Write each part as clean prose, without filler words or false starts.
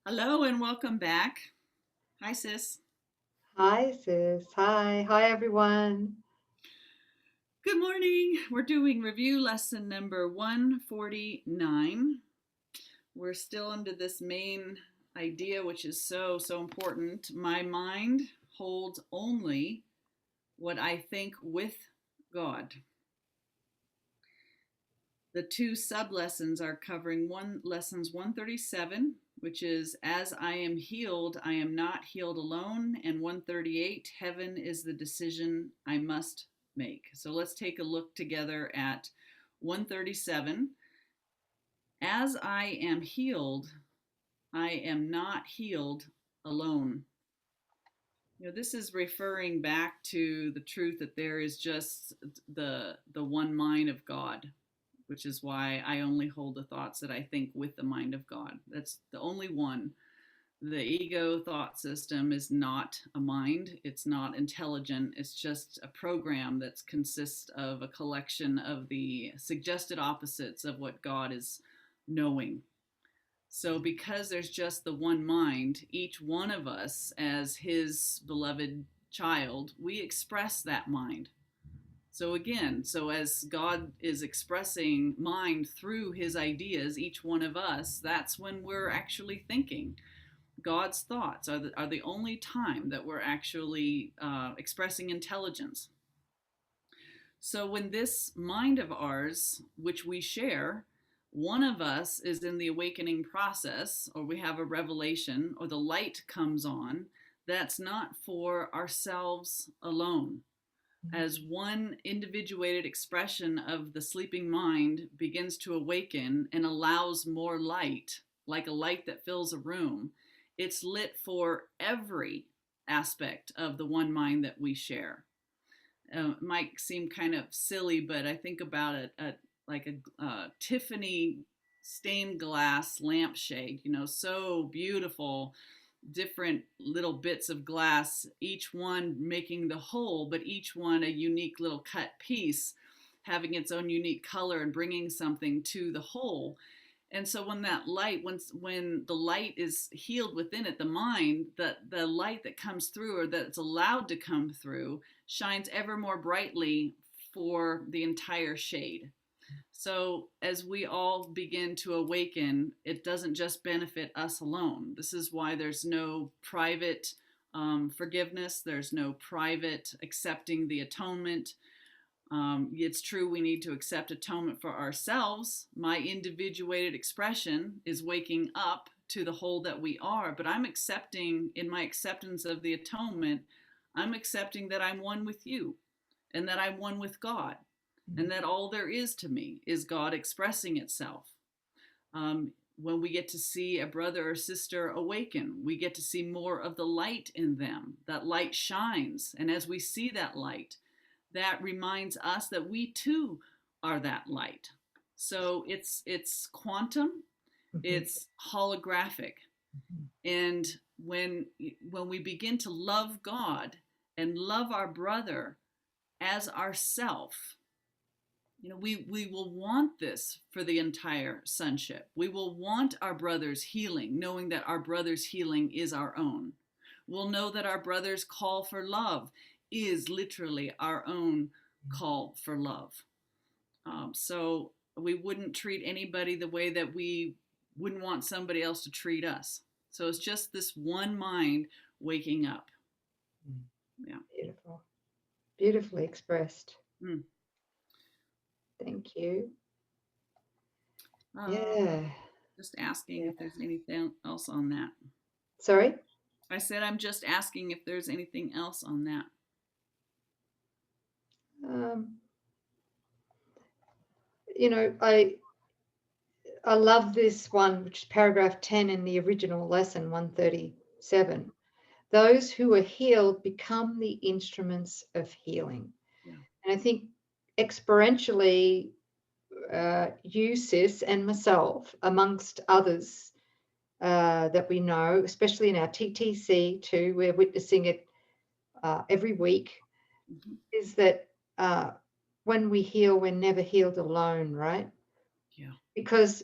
Hello and welcome back. Hi, sis. Hi, sis. Hi. Hi, everyone. Good morning. We're doing review lesson number 149. We're still under this main idea, which is so important. My mind holds only what I think with God. The two sub lessons are covering lessons 137, which is as I am healed, I am not healed alone, and 138, heaven is the decision I must make. So let's take a look together at 137. As I am healed, I am not healed alone. This is referring back to the truth that there is just the one mind of God, which is why I only hold the thoughts that I think with the mind of God. That's the only one. The ego thought system is not a mind, it's not intelligent, it's just a program that consists of a collection of the suggested opposites of what God is knowing. So, because there's just the one mind, each one of us, as his beloved child, we express that mind. So again, so as God is expressing mind through his ideas, each one of us, that's when we're actually thinking. God's thoughts are the only time that we're actually expressing intelligence. So when this mind of ours, which we share, one of us is in the awakening process, or we have a revelation, or the light comes on, that's not for ourselves alone. As one individuated expression of the sleeping mind begins to awaken and allows more light, like a light that fills a room, it's lit for every aspect of the one mind that we share. It might seem kind of silly, but I think about it like a Tiffany stained glass lampshade, so beautiful, different little bits of glass, each one making the whole, but each one a unique little cut piece, having its own unique color and bringing something to the whole. And so when that light, when the light is healed within it, the mind, the light that comes through or that's allowed to come through shines ever more brightly for the entire shade. So, as we all begin to awaken, it doesn't just benefit us alone. This is why there's no private forgiveness, there's no private accepting the atonement. It's true we need to accept atonement for ourselves. My individuated expression is waking up to the whole that we are, but I'm accepting, in my acceptance of the atonement, I'm accepting that I'm one with you and that I'm one with God and that all there is to me is God expressing itself. When we get to see a brother or sister awaken, we get to see more of the light in them. That light shines, and as we see that light, that reminds us that we too are that light. So it's quantum, it's holographic, and when we begin to love God and love our brother as ourself, we will want this for the entire sonship. We will want our brother's healing, knowing that our brother's healing is our own. We'll know that our brother's call for love is literally our own call for love. So we wouldn't treat anybody the way that we wouldn't want somebody else to treat us. So it's just this one mind waking up. Yeah. Beautiful. Beautifully expressed. Mm. Thank you. Um, Yeah. just asking Yeah. if there's anything else on that. Sorry? I said I'm just asking if there's anything else on that. Um, you know, I love this one, which is paragraph 10 in the original lesson, 137. Those who are healed become the instruments of healing. Yeah. And I think experientially, you, sis, and myself, amongst others that we know, especially in our TTC too, we're witnessing it every week, Mm-hmm. is that when we heal, we're never healed alone, right? Yeah. Because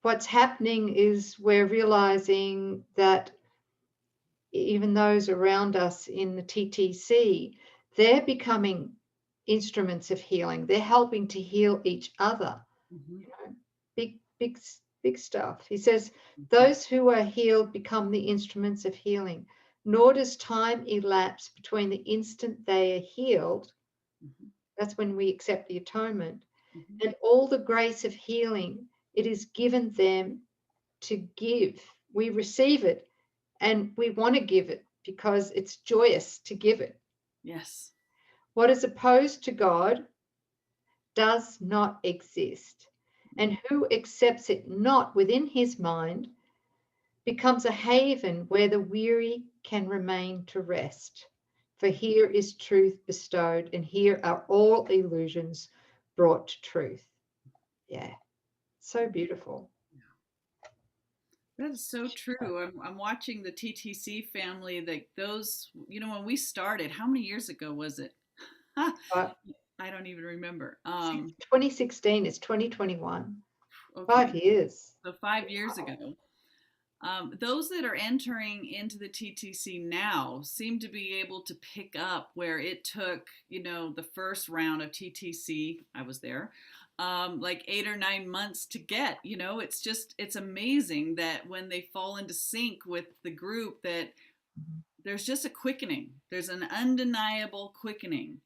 what's happening is we're realizing that even those around us in the TTC, they're becoming instruments of healing. They're helping to heal each other. Mm-hmm. You know, big stuff. He says, those who are healed become the instruments of healing, nor does time elapse between the instant they are healed. Mm-hmm. That's when we accept the atonement. Mm-hmm. And all the grace of healing, it is given them to give. We receive it and we want to give it because it's joyous to give it. Yes. What is opposed to God does not exist, and who accepts it not within his mind becomes a haven where the weary can remain to rest. For here is truth bestowed, and here are all illusions brought to truth. Yeah, so beautiful. That is so true. I'm watching the TTC family, like those, when we started, how many years ago was it? But I don't even remember. since 2016, it's 2021. Okay. 5 years. So 5 years Wow. ago. Those that are entering into the TTC now seem to be able to pick up where it took, the first round of TTC, I was there, like 8 or 9 months to get. It's amazing that when they fall into sync with the group, that there's just a quickening. There's an undeniable quickening.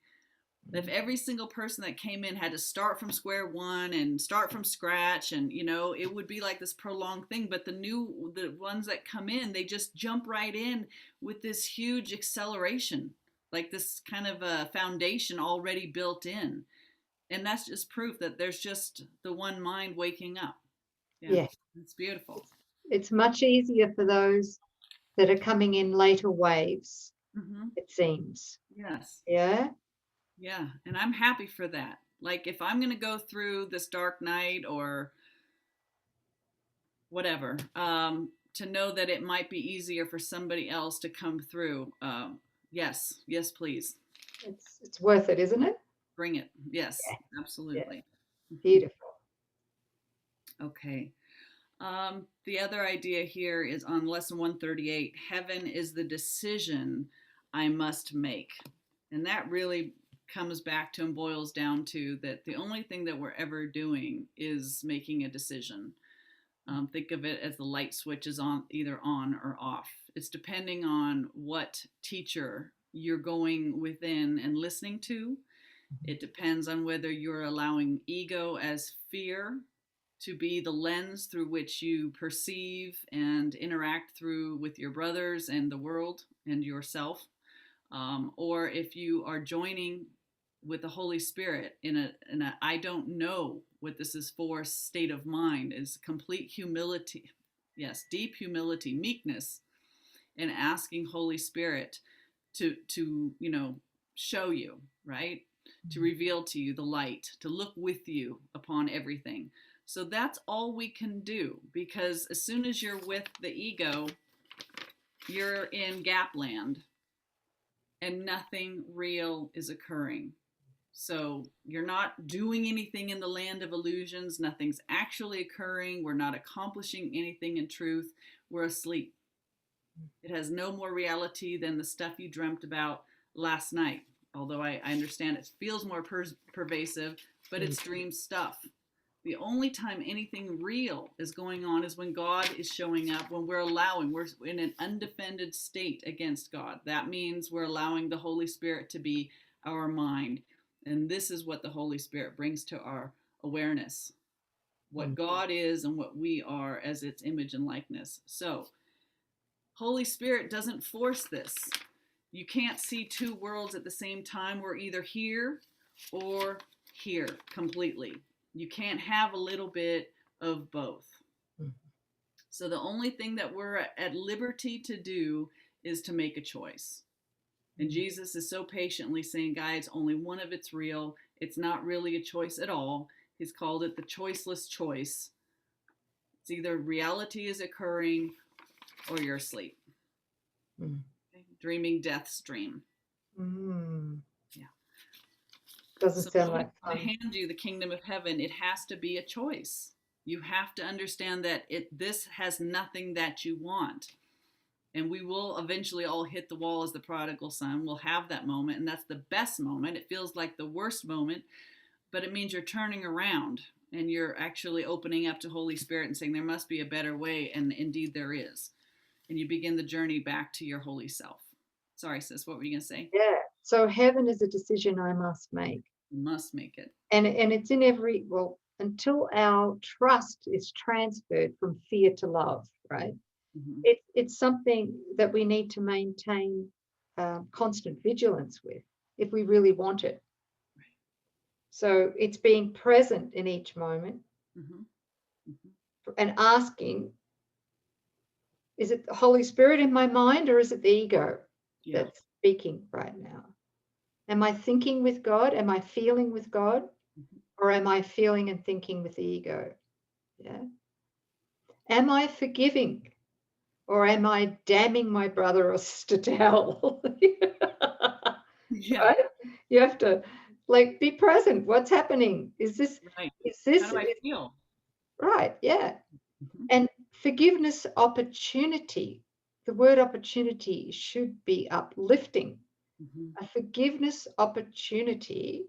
If every single person that came in had to start from square one and start from scratch, and it would be like this prolonged thing. But the ones that come in, they just jump right in with this huge acceleration, like this kind of a foundation already built in. And that's just proof that there's just the one mind waking up. Yeah, Yeah, it's beautiful. it's much easier for those that are coming in later waves, Mm-hmm. it seems. Yes. Yeah. Yeah, and I'm happy for that. Like if I'm going to go through this dark night or whatever, to know that it might be easier for somebody else to come through. Yes, yes, please. It's worth it, isn't it? Bring it. Yes, Yeah. absolutely. Mhm. Beautiful. Okay. The other idea here is on lesson 138, heaven is the decision I must make. And that really comes back to and boils down to that the only thing that we're ever doing is making a decision. Think of it as the light switch is on, either on or off. It's depending on what teacher you're going within and listening to. It depends on whether you're allowing ego as fear to be the lens through which you perceive and interact through with your brothers and the world and yourself, or if you are joining with the Holy Spirit in a I don't know what this is for state of mind, is complete humility, yes, deep humility, meekness, and asking Holy Spirit to show you, right, to reveal to you the light, to look with you upon everything. So that's all we can do, because as soon as you're with the ego, you're in gap land and nothing real is occurring. So you're not doing anything in the land of illusions. Nothing's actually occurring. We're not accomplishing anything in truth. We're asleep. It has no more reality than the stuff you dreamt about last night. Although I understand it feels more pervasive, but it's dream stuff. The only time anything real is going on is when God is showing up, when we're in an undefended state against God. That means we're allowing the Holy Spirit to be our mind. And this is what the Holy Spirit brings to our awareness, what God is and what we are as its image and likeness. So, Holy Spirit doesn't force this. You can't see two worlds at the same time. We're either here or here completely. You can't have a little bit of both. So the only thing that we're at liberty to do is to make a choice. And Jesus is so patiently saying, guys, only one of it's real. It's not really a choice at all. He's called it the choiceless choice. It's either reality is occurring or you're asleep. Okay? Dreaming death's dream. Yeah. Doesn't So sound when like I fun. hand you the kingdom of heaven, it has to be a choice. You have to understand that this has nothing that you want. And we will eventually all hit the wall as the prodigal son. We'll have that moment, and that's the best moment. It feels like the worst moment, but it means you're turning around and you're actually opening up to Holy Spirit and saying there must be a better way, and indeed there is. And you begin the journey back to your holy self. Sorry, sis, what were you going to say? Yeah. So heaven is a decision I must make. You must make it. And it's in every, well, until our trust is transferred from fear to love, right? Mm-hmm. It's something that we need to maintain constant vigilance with if we really want it. Right. So it's being present in each moment, Mm-hmm. Mm-hmm. and asking, is it the Holy Spirit in my mind, or is it the ego that's speaking right now? Am I thinking with God? Am I feeling with God? Mm-hmm. Or am I feeling and thinking with the ego? Yeah. Am I forgiving? Or am I damning my brother or sister to hell? Yeah. Right? You have to be present. What's happening? Right. Is this How do I feel? right? Yeah. Mm-hmm. And forgiveness opportunity. The word opportunity should be uplifting. Mm-hmm. A forgiveness opportunity,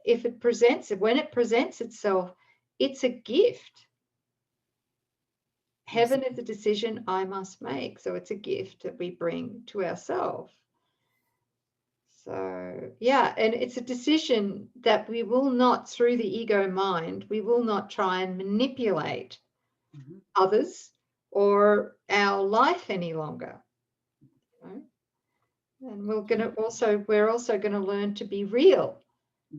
when it presents itself, it's a gift. Yes. Heaven is a decision I must make. So it's a gift that we bring to ourselves. So, yeah, and it's a decision that we will not, through the ego mind, we will not try and manipulate Mm-hmm. others or our life any longer. Right? And we're also going to learn to be real,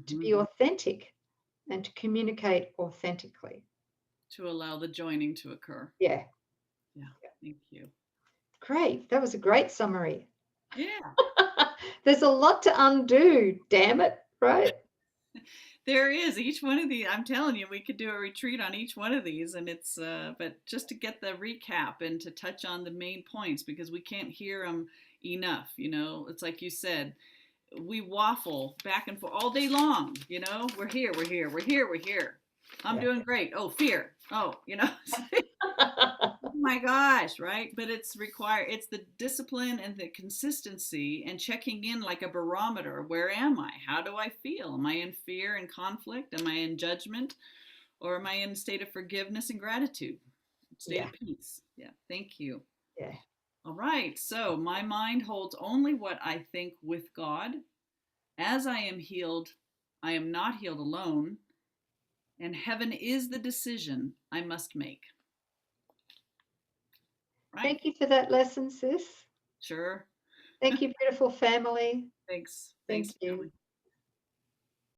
to Mm-hmm. be authentic, and to communicate authentically. To allow the joining to occur. Yeah. Yeah. Thank you. Great. That was a great summary. Yeah. There's a lot to undo, damn it, right? There is each one of these. I'm telling you, we could do a retreat on each one of these, and it's but just to get the recap and to touch on the main points, because we can't hear them enough. It's like you said, we waffle back and forth all day long. We're here, we're here, we're here, we're here. I'm doing great. Oh, fear. Oh. Oh my gosh, right? But it's the discipline and the consistency and checking in like a barometer. Where am I? How do I feel? Am I in fear and conflict? Am I in judgment? Or am I in a state of forgiveness and gratitude? State of peace. Yeah, thank you. Yeah. All right, so my mind holds only what I think with God. As I am healed, I am not healed alone. And heaven is the decision I must make. Right. Thank you for that lesson, sis. Sure. Thank you, beautiful family. Thanks. Thank you. Family.